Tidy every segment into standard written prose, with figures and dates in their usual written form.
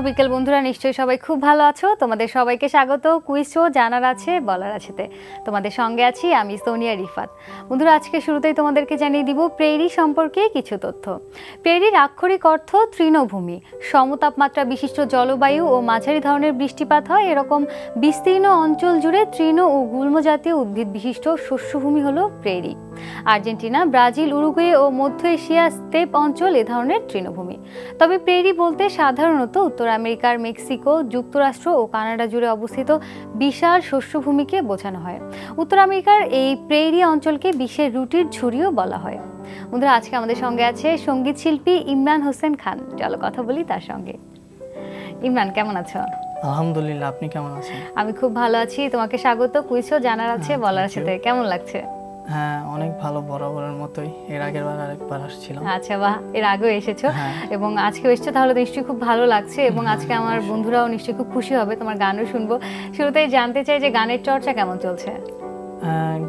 বিকেল বন্ধুরা, নিশ্চয়ই সবাই খুব ভালো আছো। তোমাদের সবাইকে স্বাগত কুইজ শো জানার আছে বলার আছেতে। তোমাদের সঙ্গে আছি আমি সোনিয়া রিফাত। বন্ধুরা, আজকে শুরুতেই তোমাদেরকে জানিয়ে দিব প্রেরি সম্পর্কে কিছু তথ্য। প্রেরির আক্ষরিক অর্থ তৃণভূমি। সমতাপমাত্রা বিশিষ্ট জলবায়ু ও মাঝারি ধরনের বৃষ্টিপাত হয় এরকম বিস্তীর্ণ অঞ্চল জুড়ে তৃণ ও গুল্ম জাতীয় উদ্ভিদ বিশিষ্ট শস্যভূমি হলো প্রেরি। আর্জেন্টিনা, ব্রাজিল, উরুগুয়ে ও মধ্য এশিয়া স্টেপ অঞ্চল এ ধরনের তৃণভূমি। তবে প্রেরি বলতে সাধারণত উত্তর আমেরিকার মেক্সিকো, যুক্তরাষ্ট্র ও কানাডা জুড়ে অবস্থিত বিশাল শস্যভূমিকে বোঝানো হয়। উত্তর আমেরিকার এই প্রেরি অঞ্চলকে বিশ্বের রুটির ঝুড়িও বলা হয়। বন্ধুরা, আজকে আমাদের সঙ্গে আছে সঙ্গীত শিল্পী ইমরান হোসেন খান। চলো কথা বলি তার সঙ্গে। ইমরান, কেমন আছো? আলহামদুলিল্লাহ, আপনি কেমন আছেন? আমি খুব ভালো আছি। তোমাকে স্বাগত কুইজ শো জানার আছে বলার আছে। কেমন লাগছে? হ্যাঁ, অনেক ভালো, বরাবরের মতোই। এর আগের বার আরেকবার আসছিলাম। আচ্ছা, বাহ, এর আগেও এসেছো এবং আজকেও এসেছো, তাহলে নিশ্চয়ই খুব ভালো লাগছে এবং আজকে আমার বন্ধুরাও নিশ্চয়ই খুব খুশি হবে, তোমার গানও শুনবো। শুরুতেই জানতে চাই যে গানের চর্চা কেমন চলছে?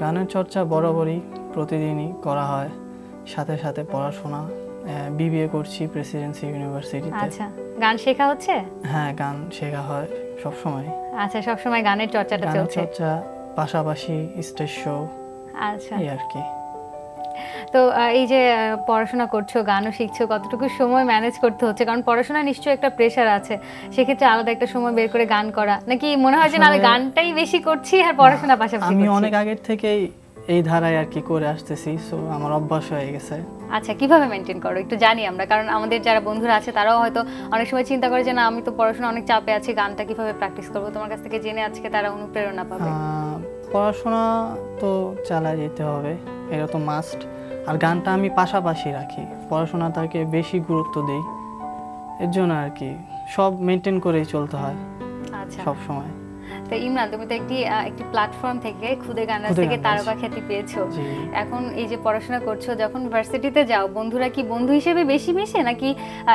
গানের চর্চা বরাবরই প্রতিদিনই করা হয়, সাথে সাথে পড়াশোনা। বিবিএ করছি প্রেসিডেন্সি ইউনিভার্সিটিতে। আচ্ছা, গান শেখা হচ্ছে? হ্যাঁ, গান শেখা হয় সব সময়। আচ্ছা, সব সময় গানের চর্চাটা চলছে? গানের চর্চা পাশাপাশি স্টেজ শো। আচ্ছা, এই আর কি। তো এই যে পড়াশোনা করছো, গানও শিখছো, কতটুকু সময় ম্যানেজ করতে হচ্ছে? কারণ পড়াশোনা নিশ্চয়ই একটা প্রেশার আছে, সেক্ষেত্রে আলাদা একটা সময় বের করে গান করা, নাকি মনে হয় যে না আমি গানটাই বেশি করছি আর পড়াশোনা পাশাপাশি? আমি অনেক আগের থেকেই এই ধারায় আর কি করে আসতেছি, সো আমার অভ্যাস হয়ে গেছে। আচ্ছা, কিভাবে মেনটেন করো একটু জানি আমরা, কারণ আমাদের যারা বন্ধুরা আছে তারাও হয়তো অনেক সময় চিন্তা করে যে না আমি তো পড়াশোনা অনেক চাপে আছি, গানটা কিভাবে প্র্যাকটিস করব। তোমার কাছ থেকে জেনে আজকে তারা অনুপ্রেরণা পাবে। পড়াশোনা তো চালিয়ে যেতে হবে, এটা তো মাস্ট। আর গানটা আমি পাশাপাশি রাখি, পড়াশোনাটাকে বেশি গুরুত্ব দেই, এর জন্য আর কি সব মেনটেন করেই চলতে হয়। আচ্ছা, সব সময়। তো ইমরান, তুমি তো একটি প্ল্যাটফর্ম থেকে খুদে গানের থেকে তারকা খ্যাতি পেয়েছো। এখন এই যে পড়াশোনা করছো, যখন ভার্সিটিতে যাও, বন্ধুরা কি বন্ধু হিসেবে বেশি মিশে নাকি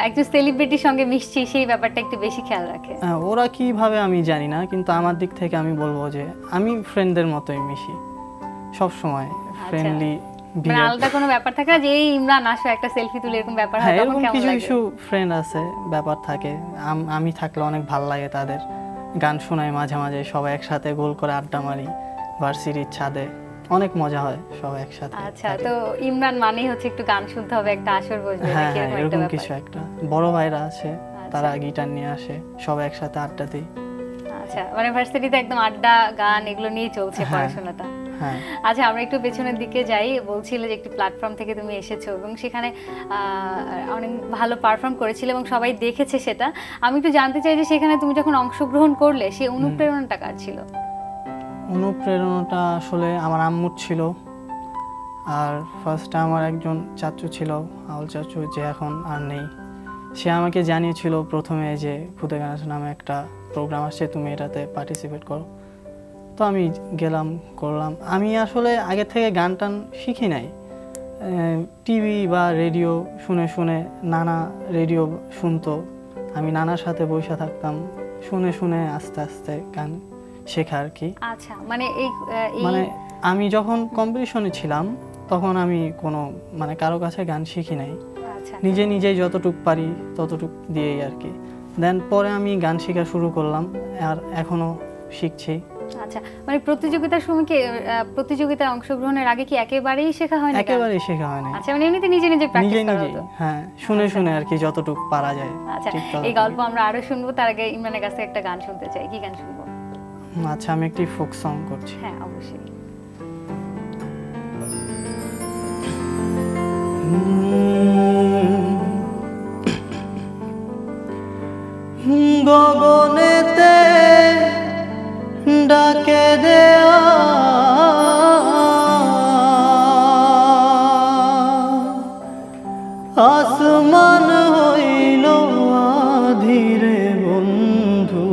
একজন সেলিব্রিটির সঙ্গে মিশছি সেই ব্যাপারটা একটু বেশি খেয়াল রাখে? ওরা কিভাবে আমি জানি না, কিন্তু আমার দিক থেকে আমি বলবো যে আমি ফ্রেন্ডদের মতোই মিশি সব সময়, ফ্রেন্ডলি। মানে আলাদা কোনো ব্যাপার থাকে না যে এই ইমরান আসো একটা সেলফি তুলে, এরকম ব্যাপার হয়? তখন কেমন লাগে? কিছু ফ্রেন্ড আছে, ব্যাপার থাকে, আমি থাকলে অনেক ভালো লাগে তাদের। গান শোনাই মাঝে মাঝে, সবাই একসাথে গোল করে আড্ডা মারি ভার্সিটির ছাদে, অনেক মজা হয় সবাই একসাথে। আচ্ছা, তো ইমরান মানেই হচ্ছে একটু গান শুনতে হবে, একটা আসর বসবে, এরকম কিছু একটা। বড় ভাইরা আছে, তারা গিটার নিয়ে আসে, সবাই একসাথে আড্ডা দিই। আচ্ছা, মানে ভার্সিটিতে একদম আড্ডা গান এগুলো নিয়ে চলছে পড়াশোনাটা। আচ্ছা, আমরা একটু পেছনের দিকে যাই। বলছিলে যে একটি প্ল্যাটফর্ম থেকে তুমি এসেছো এবং সেখানে অনেক ভালো পারফর্ম করেছিলে এবং সবাই দেখেছে সেটা। আমি একটু জানতে চাই যে সেখানে তুমি যখন অংশগ্রহণ করলে সেই অনুপ্রেরণাটা কার ছিল? অনুপ্রেরণাটা আসলে আমার আম্মুর ছিল। আর ফার্স্টে আমার একজন চাচু ছিল, আউল চাচু, যে এখন আর নেই। সে আমাকে জানিয়েছিল প্রথমে যে খুদে গান নামে একটা প্রোগ্রাম আসছে, তুমি এটাতে পার্টিসিপেট করো। তো আমি গেলাম, করলাম। আমি আসলে আগে থেকে গান টান শিখি নাই, টিভি বা রেডিও শুনে শুনে, নানা রেডিও শুনতো, আমি নানার সাথে বসে থাকতাম, শুনে শুনে আস্তে আস্তে গান শেখা আর কি। আচ্ছা, মানে আমি যখন কম্পিটিশনে ছিলাম তখন আমি কোনো কারো কাছে গান শিখি নাই, নিজে নিজেই যতটুক পারি ততটুক দিয়েই আর কি। দেন পরে আমি গান শেখা শুরু করলাম আর এখনো শিখছি। আচ্ছা, মানে প্রতিযোগিতার সময় কি, প্রতিযোগিতায় অংশগ্রহণের আগে কি একেবারেই শেখা হয় না? একেবারেই শেখা হয় না। আচ্ছা, মানে এমনিতে নিজে নিজে প্র্যাকটিস করা হতো? হ্যাঁ, শুনে শুনে আর কি যতটুকু পারা যায়। আচ্ছা, এই গল্প আমরা আরো শুনবো, তার আগে ইমরানের কাছে একটা গান শুনতে চাই। কি গান শুনবো? আচ্ছা, আমি একটি ফোক সং করছি। হ্যাঁ, অবশ্যই। গগনেতে ডাকে দেয়া আসমান হইল আধীরে বন্ধু,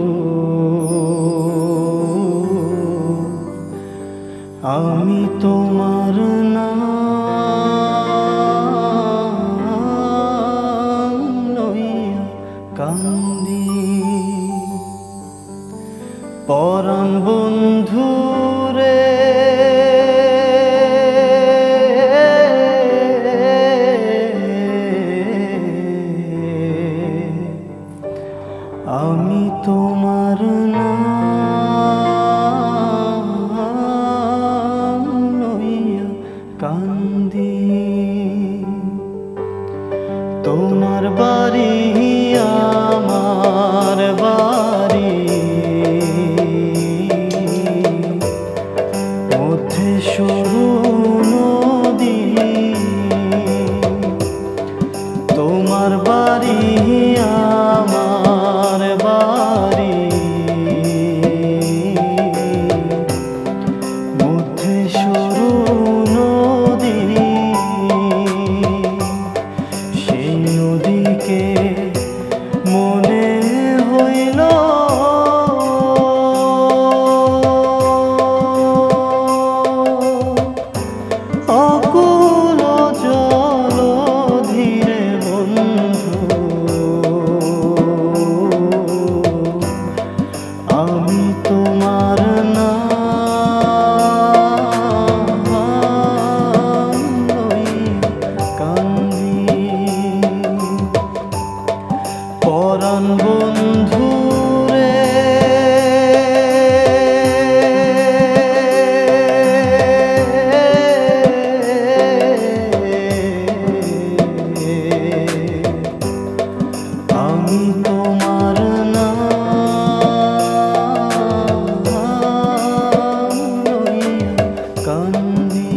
কান্দি তোমার বাড়ি আমার বাড়ি মধ্যে সরু নদী তোমার বাড়ি আমার বাড়ি মধ্যে সরু নদী সেই নদীকে মনে হইল অকুল জল ধীরে বন্ধু আমি তোমার নাম লইয়া কান্দি পরাণ বন্ধু রে আমি তোমার নাম লইয়া কান্দি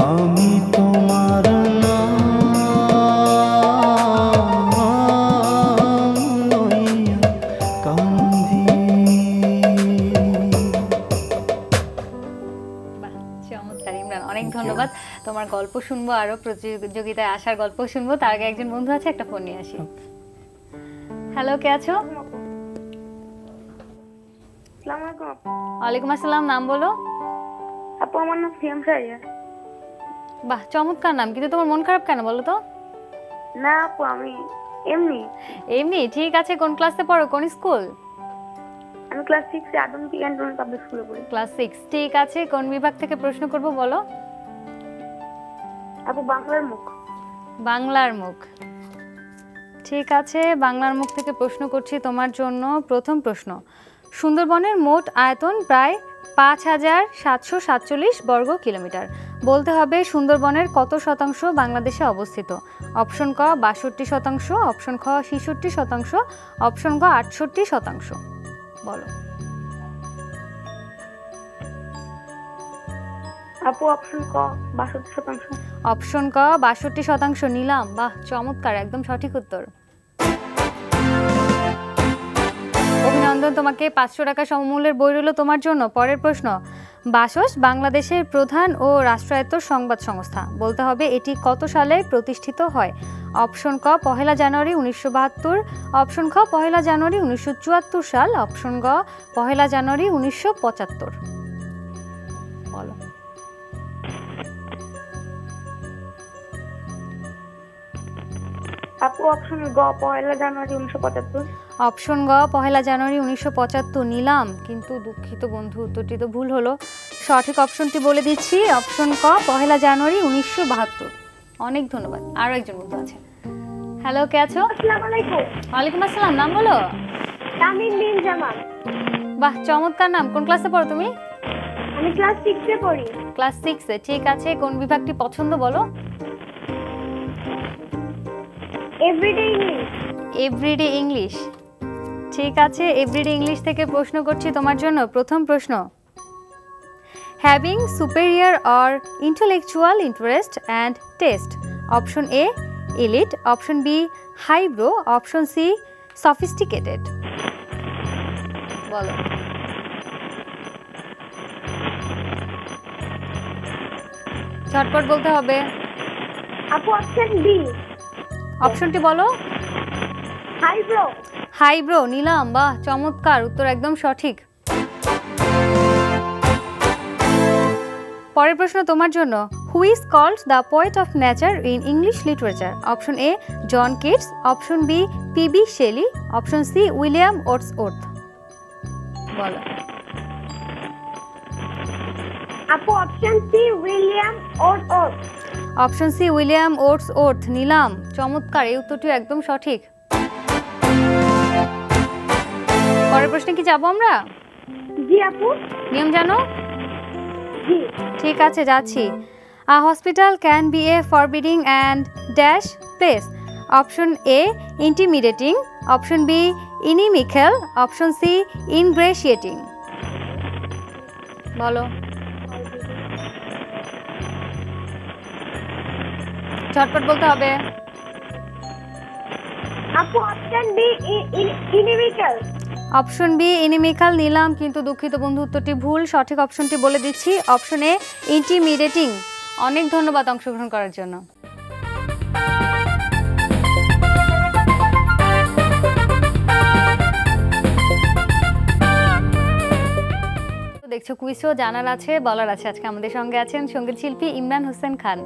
আমি তোমার নাম লইয়া কান্দি। বাহ, চমৎকার ইমরান, অনেক ধন্যবাদ। তোমার গল্প শুনবো, আরো প্রতিযোগিতায় আসার গল্প শুনবো, তার আগে একজন বন্ধু আছে, একটা ফোন নিয়ে আসি। হ্যালো, কে আছো? ওয়ালাইকুম আসসালাম, নাম বলো। আপু আমার নাম সিয়াম সারিয়া। বাহ, চমৎকার নাম, কিন্তু তোমার মন খারাপ কেন বলো তো? না আপু, আমি এমনি। এমনি? ঠিক আছে, কোন ক্লাসে পড়ো, কোন স্কুল? আমি ক্লাস 6 এ আদমতি ক্যান্টনমেন্ট পাবলিক স্কুলে পড়ি। ক্লাস 6, ঠিক আছে। কোন বিভাগ থেকে প্রশ্ন করব বলো? আপু বাংলার মুখ। বাংলার মুখ, ঠিক আছে। বাংলার মুখ থেকে প্রশ্ন করছি তোমার জন্য। প্রথম প্রশ্ন, সুন্দরবনের মোট আয়তন প্রায় ৫,৭৪৭ বর্গ কিলোমিটার। বলতে হবে সুন্দরবনের কত শতাংশ বাংলাদেশে অবস্থিত। অপশন ক ৬২%, অপশন খ ৬৬%, অপশন গ ৬৮%। বলো। আপু অপশন ক ৬২%। অপশন ক ৬২% নিলাম। বাহ, চমৎকার, একদম সঠিক উত্তর। অভিনন্দন, তোমাকে ৫০০ টাকা সমমূল্যের বই রইল তোমার জন্য। পরের প্রশ্ন, বাসস বাংলাদেশের প্রধান ও রাষ্ট্রায়ত্ত সংবাদ সংস্থা। বলতে হবে এটি কত সালে প্রতিষ্ঠিত হয়। অপশন ক ১ জানুয়ারি ১৯৭২, অপশন খ ১ জানুয়ারি ১৯৭৪ সাল, অপশন গ ১ জানুয়ারি ১৯৭৫। বলো। আপু অপশন গ ১ জানুয়ারি ১৯৭৫। অপশন গ ১ জানুয়ারি ১৯৭৫ নিলাম, কিন্তু দুঃখিত বন্ধু, উত্তরটি তো ভুল হলো। সঠিক অপশনটি বলে দিচ্ছি, অপশন ক ১ জানুয়ারি ১৯৭২। অনেক ধন্যবাদ। আরও একজন বন্ধু আছে। হ্যালো, কে আছো? আসসালামু আলাইকুম। ওয়ালাইকুম আসসালাম, নাম বলো। তামিম বিন জামান। বাহ, চমৎকার নাম। কোন ক্লাসে পড়ো তুমি? আমি ক্লাস 6 এ পড়ি। ক্লাস 6 এ, ঠিক আছে। কোন বিভাগটি পছন্দ বলো? Everyday English. এভরিডে ইংলিশ, ঠিক আছে। এভরিডে ইংলিশ থেকে প্রশ্ন করছি তোমার জন্য। প্রথম প্রশ্ন, having superior or intellectual interest and taste. Option A elite, option B highbrow, option C sophisticated. বলো। ঝটপট বলতে হবে। আপু অপশন বি। অপশনটি বলো। হাইব্রো। হাইব্রো নিলাম। বাহ, চমৎকার, উত্তর একদম সঠিক। পরের প্রশ্ন তোমার জন্য, who is called the poet of nature in English literature. Option A John Keats, option B P B Shelley, option C William Wordsworth. বলো। আপু option C William Wordsworth. Option C William Wordsworth নিলাম। চমৎকার, এই উত্তরটি একদম সঠিক। পরের প্রশ্নে কি যাবো আমরা? জি আপু। নিয়ম জানো? জি। ঠিক আছে, যাচ্ছি। A hospital can be a forbidding and dash place. Option A, intimidating. Option B, inimical. Option C, ingratiating. বলো, চটপট বলতে হবে। আপু অপশন বি ইনিমিক্যাল। অপশন বি ইনিমিক্যাল নিলাম, কিন্তু দুঃখিত বন্ধু, উত্তরটি ভুল। সঠিক অপশনটি বলে দিচ্ছি, অপশন এ ইন্টিমিডেটিং। অনেক ধন্যবাদ অংশগ্রহণ করার জন্য। দেখছো কুইজ শো জানার আছে বলার আছে। আজকে আমাদের সঙ্গে আছেন সঙ্গীত শিল্পী ইমরান হোসেন খান।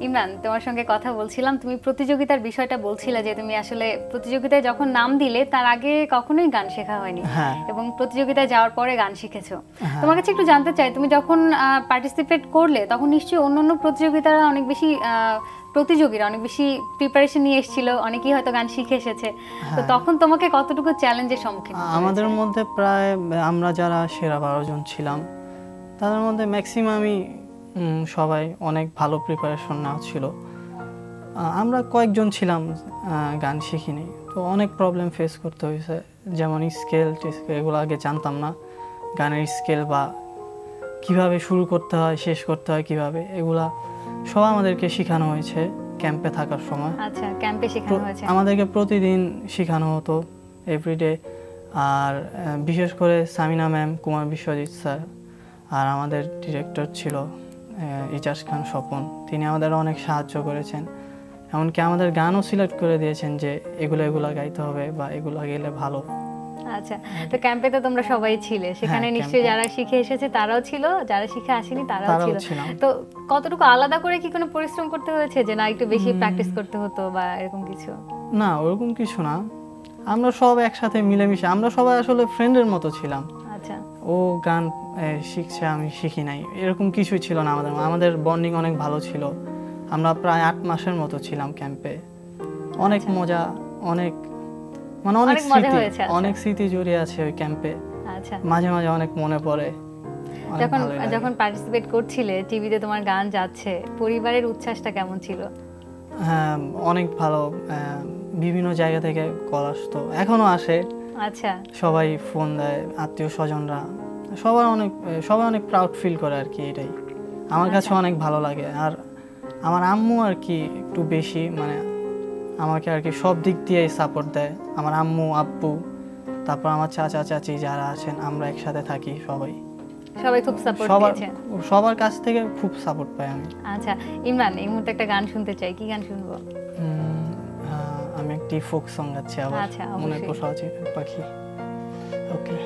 ইমরান, তোমার সঙ্গে কথা বলছিলাম, তুমি প্রতিযোগিতার বিষয়টা বলছিলে যে তুমি আসলে প্রতিযোগিতায় যখন নাম দিলে তার আগে কখনোই গান শেখা হয়নি এবং প্রতিযোগিতায় যাওয়ার পরে গান শিখেছো। তোমার কাছে একটু জানতে চাই, তুমি যখন পার্টিসিপেট করলে তখন নিশ্চয়ই অন্যান্য প্রতিযোগিতারা অনেক বেশি প্রতিযোগীরা অনেক বেশি প্রিপারেশন নিয়ে এসেছিল, অনেকেই হয়তো গান শিখে এসেছে, তো তখন তোমাকে কতটুকু চ্যালেঞ্জের সম্মুখীন? আমাদের মধ্যে প্রায় আমরা যারা সেরা 12 জন ছিলাম তাদের মধ্যে ম্যাক্সিমামই সবাই অনেক ভালো প্রিপারেশন নেওয়া ছিল। আমরা কয়েকজন ছিলাম গান শিখিনি, তো অনেক প্রবলেম ফেস করতে হয়েছে। যেমন স্কেল এগুলো আগে জানতাম না, গানের স্কেল বা কিভাবে শুরু করতে হয় শেষ করতে হয় কিভাবে, এগুলা সব আমাদেরকে শেখানো হয়েছে ক্যাম্পে থাকার সময়। আচ্ছা, ক্যাম্পে শেখানো হয়েছে? আমাদেরকে প্রতিদিন শেখানো হতো, এভরিডে। আর বিশেষ করে সামিনা ম্যাম, কুমার বিশ্বজিৎ স্যার, আর আমাদের ডিরেক্টর ছিল ইজাজ খান স্বপন, তিনি আমাদের অনেক সাহায্য করেছেন। এমনকি আমাদের গানও সিলেক্ট করে দিয়েছেন যে এগুলো গাইতে হবে বা এগুলো গেলে ভালো। আচ্ছা, তো ক্যাম্পে তো তোমরা সবাই ছিলে, সেখানে নিশ্চয়ই যারা শিখে এসেছে তারাও ছিল, যারা শিখে আসেনি তারাও ছিল। তো কতটুকু আলাদা করে কি কোনো পরিশ্রম করতে হয়েছে যে না একটু বেশি প্র্যাকটিস করতে হতো বা এরকম কিছু? না, ওরকম কিছু না, আমরা সব একসাথে মিলেমিশে, আমরা সবাই আসলে ফ্রেন্ডের মতো ছিলাম। আচ্ছা, ও গান শিখছে আমি শিখি নাই এরকম কিছুই ছিল না। আমাদের বন্ডিং অনেক ভালো ছিল। আমরা প্রায় 8 মাসের মতো ছিলাম ক্যাম্পে। অনেক মজা, অনেক অনেক স্মৃতি জড়িয়ে আছে ওই ক্যাম্পে। আচ্ছা, মাঝে মাঝে অনেক মনে পড়ে। যখন পার্টিসিপেট করছিলে, টিভিতে তোমার গান যাচ্ছে, পরিবারের উচ্ছ্বাসটা কেমন ছিল? হ্যাঁ, অনেক ভালো। বিভিন্ন জায়গা থেকে কল আসতো, এখনো আসে। আচ্ছা, সবাই ফোন দেয়, আত্মীয় স্বজনরা, সবাই অনেক প্রাউড ফিল করে আর কি। এটাই আমার কাছে অনেক ভালো লাগে। আর আমার আম্মু আর কি একটু বেশি আমাকে আর কি সব দিক দিয়েই সাপোর্ট দেয়। আমার আম্মু, আব্বু, তারপর আমার চাচা চাচি যারা আছেন, আমরা একসাথে থাকি, সবাই খুব সাপোর্ট দিয়েছে। সবার কাছ থেকে খুব সাপোর্ট পাই আমি। আচ্ছা ইমরান, এই মুহূর্তে একটা গান শুনতে চাই, কি গান শুনবো? আমি একটি ফোক সং গাচ্ছি আবার। আচ্ছা, মনের পোষা পাখি। ওকে।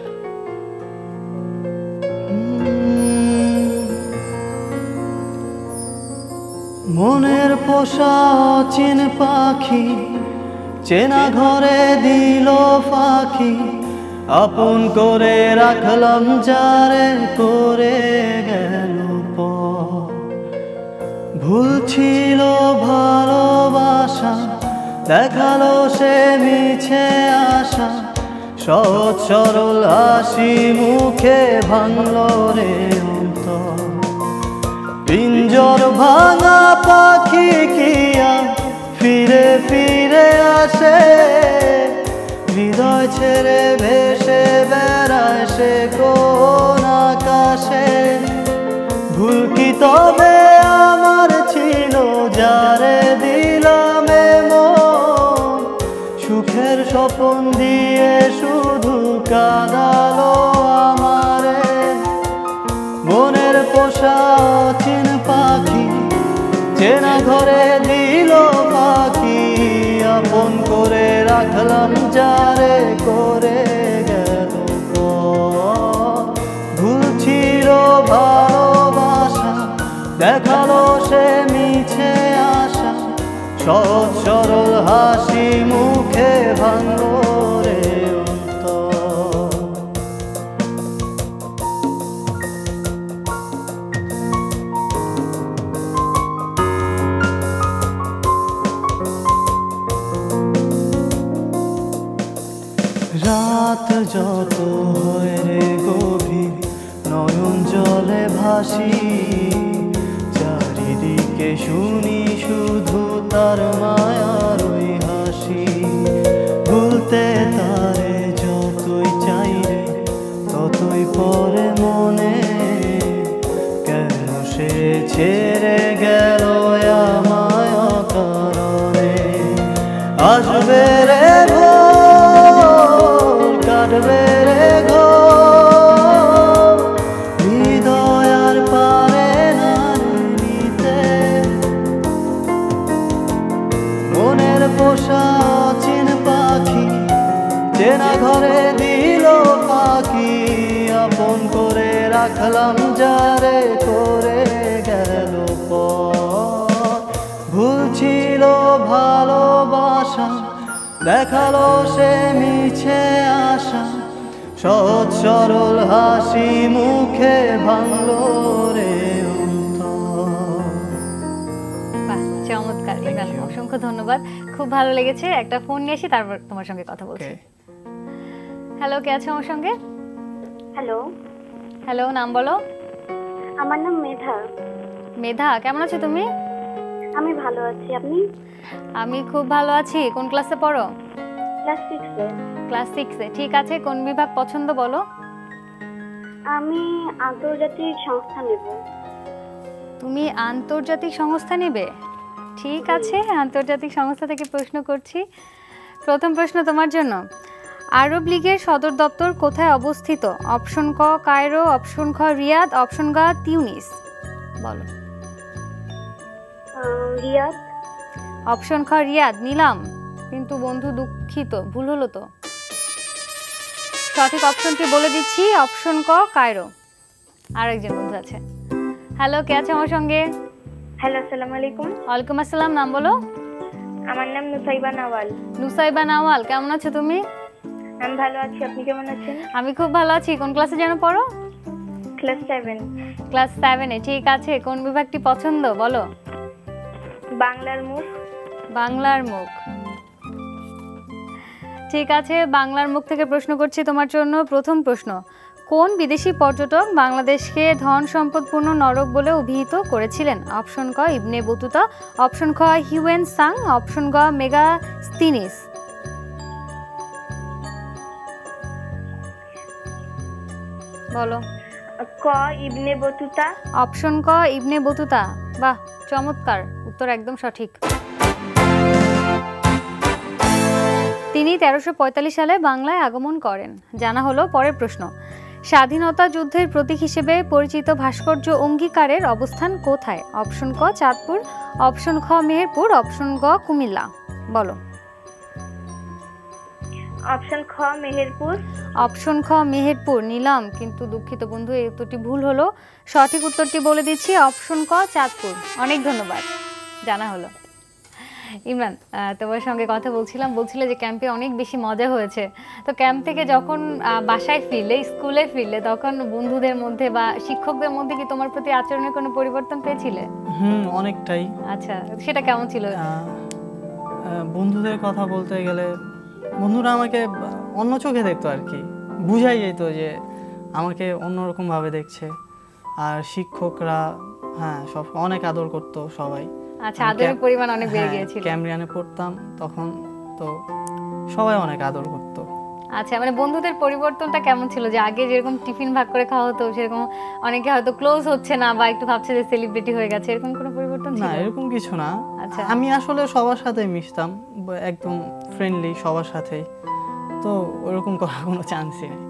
মনের পোষা অচিন পাখি, চেনা ঘরে দিল ফাঁকি, আপন করে রাখলাম যারে, করে গেল পর। ভুল ছিল ভালোবাসা, দেখালো সে মিছে আশা, সহজ সরল হাসি মুখে ভাঙল রে অন্তর। পিঞ্জর ভাঙা পাখি কিয়া ফিরে ফিরে আসে, হৃদয় ছেড়ে ভেসে বেড়ায় সে কোন আকাশে। ভুল কি তবে আমার ছিল যারে দিলাম মন, সুখের স্বপ্ন দিয়ে শুধু কাঁদালো আমারে। মনের পোষা অচিন পাখি, চেনা ঘরে দিল পাখি, আপন করে রাখলাম যারে, করে গেল পর। ভুল ছিল ভালোবাসা, দেখালো সে মিছে আশা, সহজ সরল হাসি মুখে ভাঙল রে অন্তর। রাত যত হয় রে গভীর, নয়ন জল জলে ভাসি, চারিদিকে শুনি শুধু তার মায়ার ওই হাসি। ভুলতে তারে যতই চাই রে ততই পরে মনে, কেন সে ছেড়ে গেল আমায় অকারণে। আসবে রে ভোর, কাটবে রে ঘোর, হৃদয় আর পারে না নিতে। মনের পোষা চিন পাখি চেনা ঘরে দিল পাখি, আপন করে রাখলাম যারে করে গেল পর। ভুল ছিল ভালোবাসা, দেখালো সে মিছে আশা, সহজ সরল হাসি মুখে ভাঙলো রে অন্তর। বাহ, চমৎকার ইমরান, অসংখ্য ধন্যবাদ, খুব ভালো লেগেছে। একটা ফোন নিয়ে আসি, তারপর তোমার সঙ্গে কথা বলছি। হ্যালো, কে আছে আমার সঙ্গে? হ্যালো, হ্যালো, নাম বলো। আমার নাম মেধা। মেধা, কেমন আছো তুমি? আমি ভালো আছি, আপনি? আমি খুব ভালো আছি। কোন ক্লাসে পড়ো? ক্লাস 6-এ। ক্লাস 6-এ, ঠিক আছে। কোন বিভাগ পছন্দ বলো? আমি আন্তর্জাতিক সংস্থা নেব। তুমি আন্তর্জাতিক সংস্থা নেবে? ঠিক আছে, আন্তর্জাতিক সংস্থা থেকে প্রশ্ন করছি। প্রথম প্রশ্ন তোমার জন্য। আরব লীগের সদর দপ্তর কোথায় অবস্থিত? অপশন ক কায়রো, অপশন খ রিয়াদ, অপশন গ তিউনিস। বলো। রিয়াদ। অপশন খ রিয়াদ নিলাম, কিন্তু বন্ধু দুঃখিত, ভুল হলো তো। সঠিক অপশনটি বলে দিচ্ছি, অপশন ক কায়রো। আরেকজন বন্ধু আছে। হ্যালো, কে আছে আমার সঙ্গে? হ্যালো, আসসালামু আলাইকুম। ওয়ালাইকুম আসসালাম, নাম বলো। আমার নাম নুসাইবা নাওয়াল। নুসাইবা নাওয়াল, কেমন আছো তুমি? আমি ভালো আছি, আপনি কেমন আছেন? আমি খুব ভালো আছি। কোন ক্লাসে যেন পড়ো? ক্লাস 7। ক্লাস 7-এ, ঠিক আছে। কোন বিভাগটি পছন্দ বলো? বাংলার মুখ। বাংলার মুখ, ঠিক আছে। বাংলার মুখ থেকে প্রশ্ন করছি তোমার জন্য। প্রথম প্রশ্ন, কোন বিদেশি পর্যটক বাংলাদেশকে ধন সম্পদপূর্ণ নরক বলে অভিহিত করেছিলেন? অপশন ক ইবনে বতুতা, অপশন খ হিউয়েন সাং, অপশন গ মেগাস্তিনিস। বলো। ক ইবনে বতুতা। অপশন ক ইবনে বতুতা, বাহ, চমৎকার, উত্তর একদম সঠিক। তিনি 1345 সালে বাংলায় আগমন করেন। জানা হলো। পরের প্রশ্ন, স্বাধীনতা যুদ্ধের প্রতীক হিসেবে পরিচিত ভাস্কর্য অঙ্গীকারের অবস্থান কোথায়? অপশন ক চাঁদপুর, অপশন খ মেহেরপুর, অপশন গ কুমিল্লা। বলো। অপশন খ মেহেরপুর। অপশন খ মেহেরপুর নিলাম, কিন্তু দুঃখিত বন্ধু, এই উত্তরটি ভুল হলো। সঠিক উত্তরটি বলে দিচ্ছি, অপশন ক চাঁদপুর। অনেক ধন্যবাদ, জানা হলো। ইমরান, তোমার সঙ্গে কথা বলছিলে যে ক্যাম্পে অনেক বেশি মজা হয়েছে। তো ক্যাম্প থেকে যখন বাসায় ফিরলে, স্কুলে ফিরলে, তখন বন্ধুদের মধ্যে বা শিক্ষকদের মধ্যে কি তোমার প্রতি আচরণের কোনো পরিবর্তন পেয়েছিলে? অনেকটাই। আচ্ছা, সেটা কেমন ছিল? বন্ধুদের কথা বলতে গেলে বন্ধুরা আমাকে অন্য চোখে দেখতো আর কি, বুঝাই যেত যে আমাকে অন্যরকমভাবে দেখছে। আর শিক্ষকরা সব অনেক আদর করতো সবাই। আচ্ছা, আদরের পরিমাণ অনেক বেড়ে গিয়েছিল। ক্যামরিয়ানে পড়তাম তখন, তো সবাই অনেক আদর করতো। আচ্ছা, মানে বন্ধুদের পরিবর্তনটা কেমন ছিল? যে আগে যেরকম টিফিন ভাগ করে খাওয়া হতো, সেরকম অনেকে হয়তো ক্লোজ হচ্ছে না বা একটু ভাবছে যে সেলিব্রিটি হয়ে গেছে, এরকম কোনো পরিবর্তন ছিল? না, এরকম কিছু না। আচ্ছা, আমি আসলে সবার সাথেই মিশতাম, একদম ফ্রেন্ডলি সবার সাথেই, তো ওরকম করার কোনো চান্সই নেই।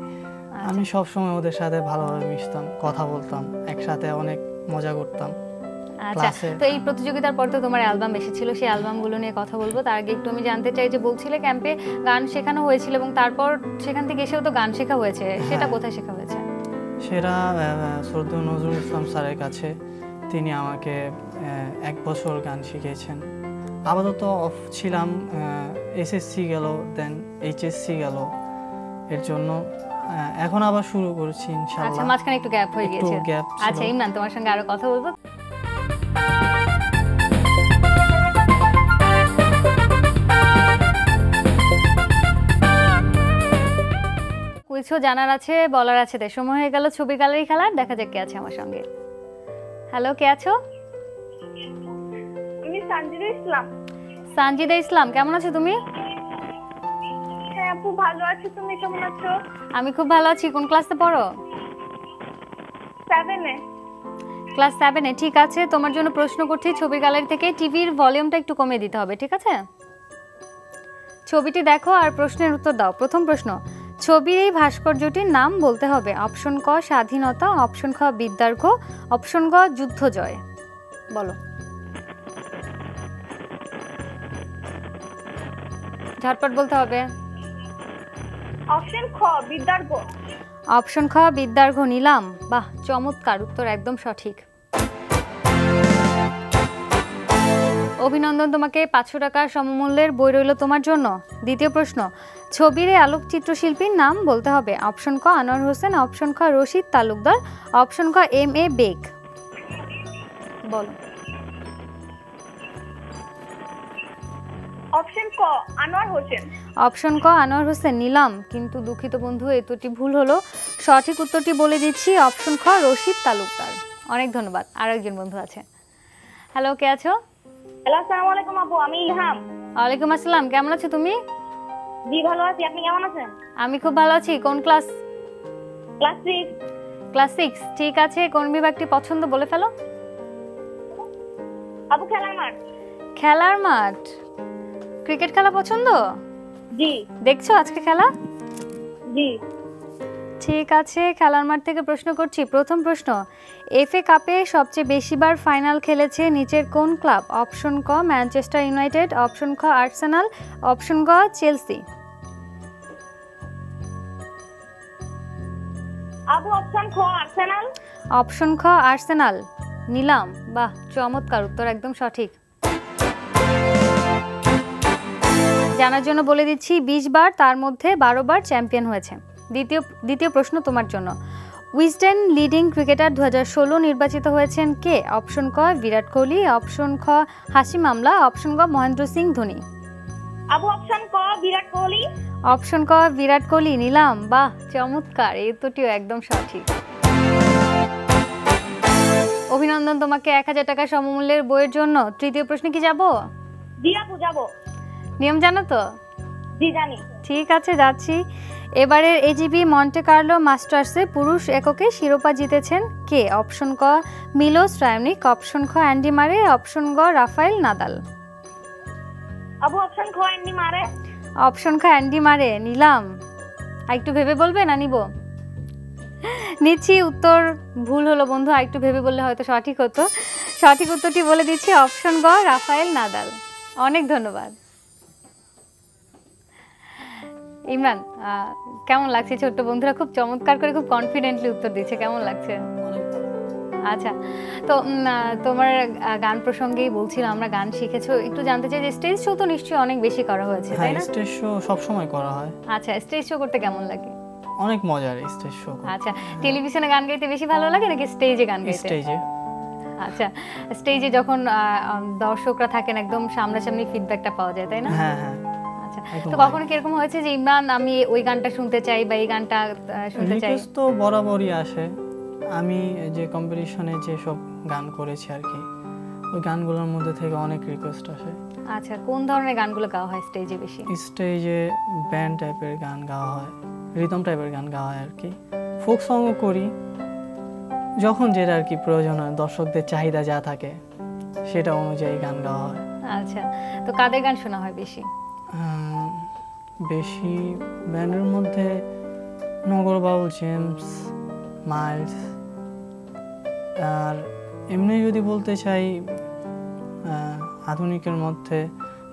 আমি সবসময় ওদের সাথে ভালোভাবে মিশতাম, কথা বলতাম, একসাথে অনেক মজা করতাম। আচ্ছা, তো এই প্রতিযোগিতার পর তো তোমার অ্যালবাম এসেছিল, সেই অ্যালবামগুলো নিয়ে কথা বলবো। তার আগে একটু আমি জানতে চাই যে বলছিলে ক্যাম্পে গান শেখানো হয়েছিল এবং তারপর সেখান থেকে এসেও তো গান শেখা হয়েছে, সেটা কোথায় শেখা হয়েছে? সেটা শ্রদ্ধেয় নজরুল ইসলাম স্যারের কাছে। তিনি আমাকে 1 বছর গান শিখিয়েছেন। আপাতত অফ ছিলাম, এসএসসি গেল, দেন এইচএসসি গেল, এর জন্য এখন আবার শুরু করছি ইনশাআল্লাহ। আচ্ছা, মাঝখানে একটু গ্যাপ হয়ে গিয়েছে। আচ্ছা ইমরান, তোমার সঙ্গে আরো কথা বলবো। কুইজ জানার আছে বলার আছে তাই সময় হয়ে গেল ছবি গ্যালারি খেলার। দেখা যাক কে আছে আমার সঙ্গে। হ্যালো, কে আছো? আমি সঞ্জিদা ইসলাম। সানজিদা ইসলাম, কেমন আছো তুমি? হ্যাঁ আপু, ভালো আছি। তুমি কেমন আছো? আমি খুব ভালো আছি। কোন ক্লাসে পড়ো? 7-এ। ক্লাস 7-এ। ঠিক আছে, তোমার জন্য প্রশ্ন করছি ছবি গ্যালারি থেকে। টিভির ভলিউমটা একটু কমিয়ে দিতে হবে, ঠিক আছে? ছবিটি দেখো আর প্রশ্নের উত্তর দাও। প্রথম প্রশ্ন, ছবির এই ভাস্কর্যটির নাম বলতে হবে। অপশন ক স্বাধীনতা, অপশন খ বিদ্যার্ঘ, অপশন গ যুদ্ধ জয়। বলো, ঝটপট বলতে হবে। অপশন খ বিদ্যার্ঘ। অপশন খ বিদ্যার্ঘ নিলাম। বাহ, চমৎকার, উত্তর একদম সঠিক। অভিনন্দন তোমাকে। 500 টাকার সমমূল্যের বই রইল তোমার জন্য। দ্বিতীয় প্রশ্ন, ছবির এই আলোকচিত্রশিল্পীর নাম বলতে হবে। অপশন ক আনোয়ার হোসেন, অপশন খ রশিদ তালুকদার, অপশন খ M.A. বেগ। বলো। অপশন ক আনোয়ার হোসেন। অপশন ক আনোয়ার হোসেন নিলাম, কিন্তু দুঃখিত বন্ধু, এতটি ভুল হলো। সঠিক উত্তরটি বলে দিচ্ছি, অপশন খ রশিদ তালুকদার। অনেক ধন্যবাদ। আর একজন বন্ধু আছে। হ্যালো, কে আছো? হ্যালো, আসসালামু আলাইকুম আপু, আমি ইলহাম। ওয়ালাইকুম আসসালাম, কেমন আছো তুমি? জি ভালো আছি, আপনি কেমন আছেন? আমি খুব ভালো আছি। কোন ক্লাস? ক্লাস 6। ক্লাস 6। ঠিক আছে, কোন বিভাগটি পছন্দ বলে ফেলো। আপু খেলার মাঠ। খেলার মাঠ। ক্রিকেট খেলা পছন্দ? জি। দেখছো আজকে খেলা? জি। ঠিক আছে, খেলার মাঠ থেকে প্রশ্ন করছি। প্রথম প্রশ্ন, FA কাপে সবচেয়ে বেশিবার ফাইনাল খেলেছে নিচের কোন ক্লাব? অপশন ক ম্যানচেস্টার ইউনাইটেড, অপশন খ আর্সেনাল, অপশন গ চেলসি। আপু অপশন খ আর্সেনাল। অপশন খ আর্সেনাল নিলাম। বাহ, চমৎকার, উত্তর একদম সঠিক। জানার জন্য বলে দিচ্ছি, 20 বার, তার মধ্যে 12 বার চ্যাম্পিয়ন হয়েছে। দ্বিতীয় প্রশ্ন তোমার জন্য, উইজডেন লিডিং ক্রিকেটার 2016 নির্বাচিত হয়েছেন কে? অপশন ক বিরাট কোহলি, অপশন খ হাসিম আমলা, অপশন গ মহেন্দ্র সিং ধোনি। আপু অপশন ক বিরাট কোহলি। অপশন ক বিরাট কোহলি নিলাম। বাহ, চমৎকার, এই উত্তরটিও একদম সঠিক। অভিনন্দন তোমাকে 1000 টাকা সমমূল্যের বইয়ের জন্য। তৃতীয় প্রশ্নে কি যাব? জি আপু যাব। নিয়ম জানো তো? জি জানি। ঠিক আছে, যাচ্ছি। এবারের AGP মন্টে কার্লো মাস্টার্সে পুরুষ এককে শিরোপা জিতেছেন কে? অপশন ক মিলোস রায়োনিক, অপশন খ অ্যান্ডি মারে, অপশন গ রাফায়েল নাদাল। আপু অপশন খ অ্যান্ডি মারে। অপশন খ অ্যান্ডি মারে নিলাম। আর একটু ভেবে বলবে না নিব? নিচ্ছি। উত্তর ভুল হলো বন্ধু, আর একটু ভেবে বললে হয়তো সঠিক হতো। সঠিক উত্তরটি বলে দিচ্ছি, অপশন গ রাফায়েল নাদাল। অনেক ধন্যবাদ। ইমরান, কেমন লাগছে? ছোট্ট বন্ধুরা খুব চমৎকার করে, খুব কনফিডেন্টলি উত্তর দিচ্ছে। কেমন লাগছে? আচ্ছা, তো তোমার গান প্রসঙ্গেই বলছিলাম, আমরা গান শিখেছো, একটু জানতে চাই যে স্টেজ শো তো নিশ্চয়ই অনেক বেশি করা হয়েছে, তাই না? স্টেজ শো সব সময় করা হয়। আচ্ছা, স্টেজ শো করতে কেমন লাগে? অনেক মজার স্টেজ শো। আচ্ছা, টেলিভিশনে গান গাইতে বেশি ভালো লাগে নাকি স্টেজে গান গাইতে? স্টেজে। আচ্ছা, স্টেজে যখন দর্শকরা থাকেন একদম সামনাসামনি ফিডব্যাকটা পাওয়া যায়, তাই না? হ্যাঁ হ্যাঁ। আচ্ছা, তো কখনো কি এরকম হয়েছে যে ইমরান আমি ওই গানটা শুনতে চাই বা এই গানটা শুনতে চাই? রিকোয়েস্ট তো বরাবরই আসে। আমি যে কম্পিটিশনে যে সব গান করেছি আর কি, ওই গানগুলোর মধ্যে থেকে অনেক রিকোয়েস্ট আসে। আচ্ছা, কোন ধরনের গানগুলো গাওয়া হয় স্টেজে বেশি? স্টেজে ব্যান্ড টাইপের গান গাওয়া হয়, রিদম টাইপের গান গাওয়া হয় আর কি। ফোক সংও করি, যখন যেটা আর কি প্রয়োজন হয়, দর্শকদের চাহিদা যা থাকে সেটা অনুযায়ী গান গাওয়া হয়। আচ্ছা, তো কাদের গান শোনা হয় বেশি? বেশি ব্যান্ডের মধ্যে নগর বাউল, জেমস, মাইলস। আর এমনি যদি বলতে চাই আধুনিকের মধ্যে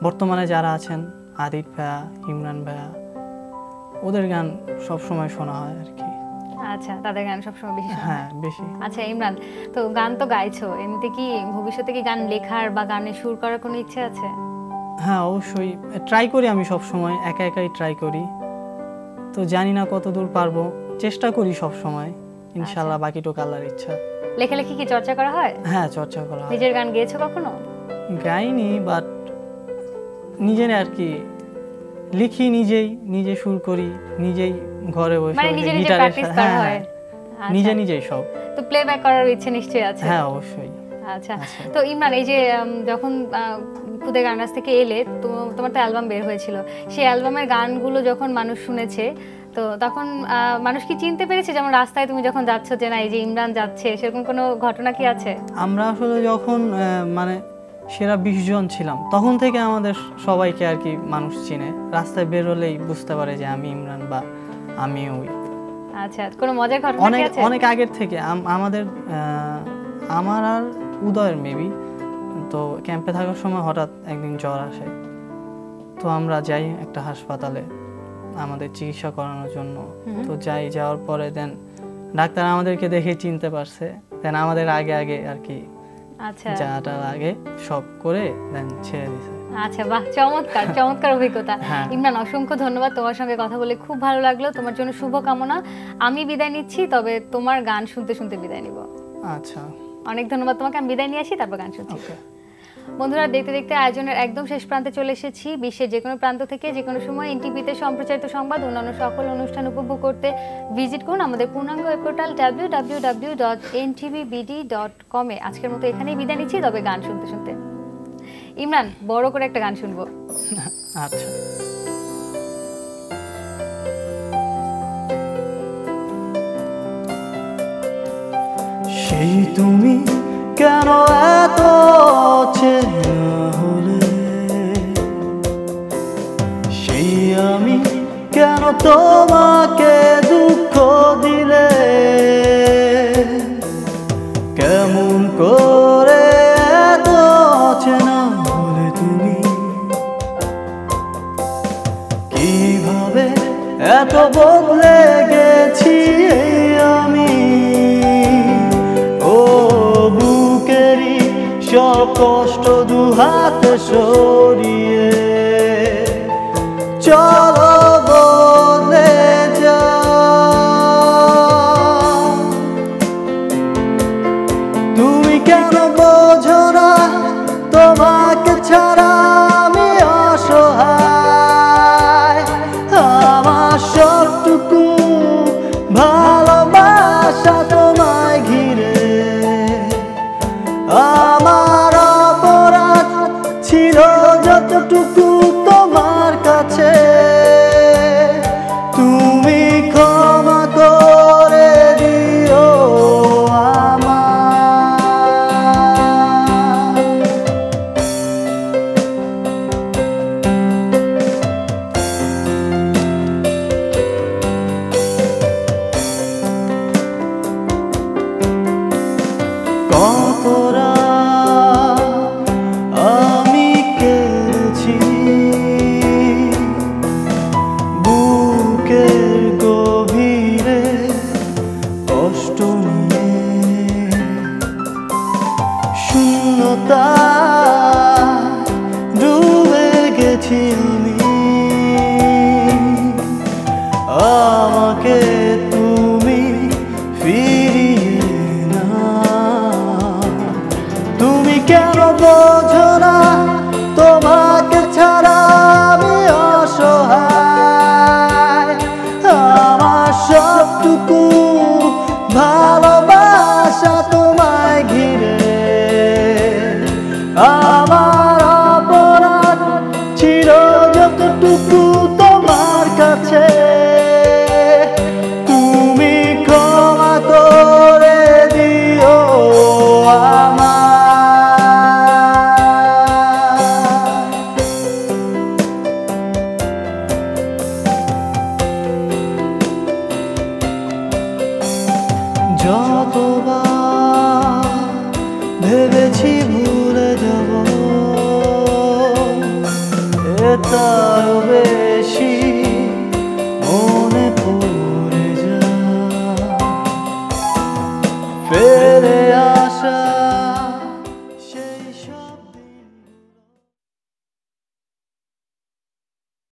বর্তমানে যারা আছেন, আদিত ভাইয়া, ইমরান ভাইয়া, ওদের গান সব সময় শোনা হয় আর কি। আচ্ছা, তাদের গান সবসময় বেশি শোনা হয়? হ্যাঁ, বেশি। আচ্ছা ইমরান, তো গান তো গাইছো, এমনিতে কি ভবিষ্যতে কি গান লেখার বা গানের সুর করার কোনো ইচ্ছে আছে? হ্যাঁ, অবশ্যই ট্রাই করি। আমি সব সময় একা একাই ট্রাই করি, তো জানি না কত দূর পারবো, চেষ্টা করি সব সময়। ইনশাআল্লাহ বাকিটুকু আল্লাহর ইচ্ছা। লেখালেখি কি চর্চা করা হয়? হ্যাঁ, চর্চা করা হয়। নিজের গান গেয়েছো কখনো? গাইনি, বাট নিজের আর কি লিখি নিজে সুর করি, নিজেই ঘরে বসে মানে নিজে নিজে গিটারের প্র্যাকটিস করা হ্যাঁ, হয়। নিজেই সব। তো প্লেব্যাক করার ইচ্ছে নিশ্চয়ই আছে? হ্যাঁ, অবশ্যই। আচ্ছা, তো ইমরান, এই যে যখন খুদে গান রাজ থেকে এলে, তো তোমার তো অ্যালবাম বের হয়েছিল, সেই অ্যালবামের গানগুলো যখন মানুষ শুনেছে, তো তখন মানুষ কি চিনতে পেরেছে? যেমন রাস্তায় তুমি যখন যাচ্ছ যে না এই যে ইমরান যাচ্ছে, সেরকম কোনো ঘটনা কি আছে? আমরা আসলে যখন মানে সেরা 20 জন ছিলাম, তখন থেকে আমাদের সবাইকে আর কি মানুষ চিনে, রাস্তায় বের হলেই বুঝতে পারে যে আমি ইমরান বা আমি ওই। আচ্ছা, কোনো মজার ঘটনা কি আছে? অনেক আগের থেকে আমাদের আমার আর উদয়ের মেবি তো ক্যাম্পে থাকার সময় হঠাৎ একদিন জ্বর আসে, তো আমরা যাই একটা হাসপাতালে আমাদের চিকিৎসা করানোর জন্য। তো যাওয়ার পরে দেন ডাক্তার আমাদেরকে দেখে চিনতে পারছে, দেন আমাদের আগে আর কি আচ্ছা, যাটা লাগে সব করে দেন ছেড়ে দিছে। আচ্ছা, বাহ, চমৎকার অভিজ্ঞতা। হ্যাঁ। ইমরান, অসংখ্য ধন্যবাদ, তোমার সঙ্গে কথা বলে খুব ভালো লাগলো। তোমার জন্য শুভকামনা। আমি বিদায় নিচ্ছি, তবে তোমার গান শুনতে বিদায় নিব। আচ্ছা, অনেক ধন্যবাদ তোমাকে। আমি বিদায় নিয়ে আসি, তারপর গান শুনছি। ওকে। বন্ধুরা, দেখতে আয়োজনের একদম শেষ প্রান্তে চলে এসেছি। বিশ্বের যে কোনো প্রান্ত থেকে যে কোনো সময় এনটিভিতে সম্প্রচারিত সংবাদ, অন্যান্য সকল অনুষ্ঠান উপভোগ করতে ভিজিট করুন আমাদের পূর্ণাঙ্গ ওয়েব পোর্টাল www.ntvbd.com এ। আজকের মতো এখানেই বিদায় নিচ্ছি, তবে গান শুনতে। ইমরান, বড় করে একটা গান শুনবো। আচ্ছা। সেই তুমি কেন এত চেনা হলে, সেই আমি কেন তোমাকে দুঃখ দিলে, কেমন করে এত চেনা হলে তুমি, কিভাবে এত বদলে গেছি আমি, ও বুকেরই সব কষ্ট দুহাতে সরিয়ে চলো বলে যাও। তুমি কেন বোঝো না তোমাকে ছাড়া আমি অসহায়, আমার সবটুকু ভালোবাসা তোমায় ঘিরে, আমার অপরাধ ছিল যতটুকু তোমার কাছে, তুমি ক্ষমা করে দিও আমায়। কতরা আমি কেঁদেছি বুকের গভীরে কষ্ট নিয়ে, শূন্যতা ডুবে গেছি আমি, আমাকে তুমি ফিরিয়ে না, তুমি কেন বোঝো না তোমাকে ছাড়া আমি অসহায়, আমার সবটুকু ভালোবাসা তোমায় ঘিরে, আমার অপরাধ ছিল যতটুকু তোমার কাছে, তুমি ক্ষমা করে দিও আমায়। যতবার ভেবেছি ভুলে যাব, এ তার বেশি